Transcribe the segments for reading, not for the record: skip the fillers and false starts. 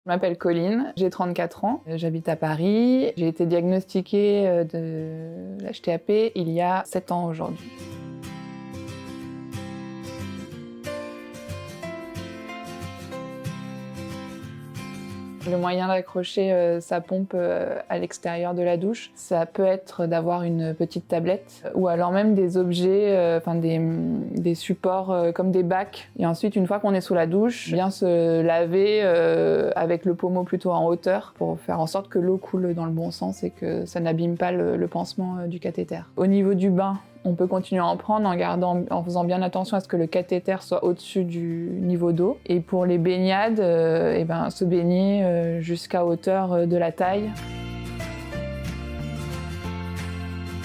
Je m'appelle Colline, j'ai 34 ans, j'habite à Paris. J'ai été diagnostiquée de l'HTAP il y a 7 ans aujourd'hui. Le moyen d'accrocher sa pompe à l'extérieur de la douche, ça peut être d'avoir une petite tablette ou alors même des objets, des supports comme des bacs. Et ensuite, une fois qu'on est sous la douche, bien se laver avec le pommeau plutôt en hauteur pour faire en sorte que l'eau coule dans le bon sens et que ça n'abîme pas le pansement du cathéter. Au niveau du bain, on peut continuer à en prendre en faisant bien attention à ce que le cathéter soit au-dessus du niveau d'eau. Et pour les baignades, se baigner jusqu'à hauteur de la taille.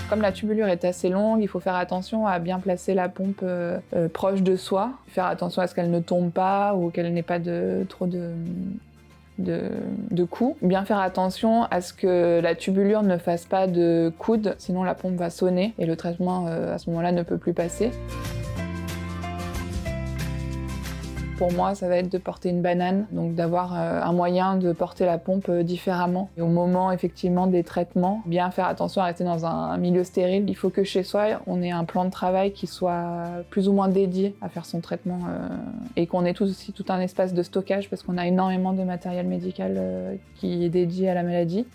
Comme la tubulure est assez longue, il faut faire attention à bien placer la pompe proche de soi. Faire attention à ce qu'elle ne tombe pas ou qu'elle n'ait pas trop de coups. Bien faire attention à ce que la tubulure ne fasse pas de coude, sinon la pompe va sonner et le traitement à ce moment-là ne peut plus passer. Pour moi, ça va être de porter une banane, donc d'avoir un moyen de porter la pompe différemment. Et au moment effectivement des traitements, bien faire attention à rester dans un milieu stérile. Il faut que chez soi, on ait un plan de travail qui soit plus ou moins dédié à faire son traitement et qu'on ait aussi tout un espace de stockage parce qu'on a énormément de matériel médical qui est dédié à la maladie.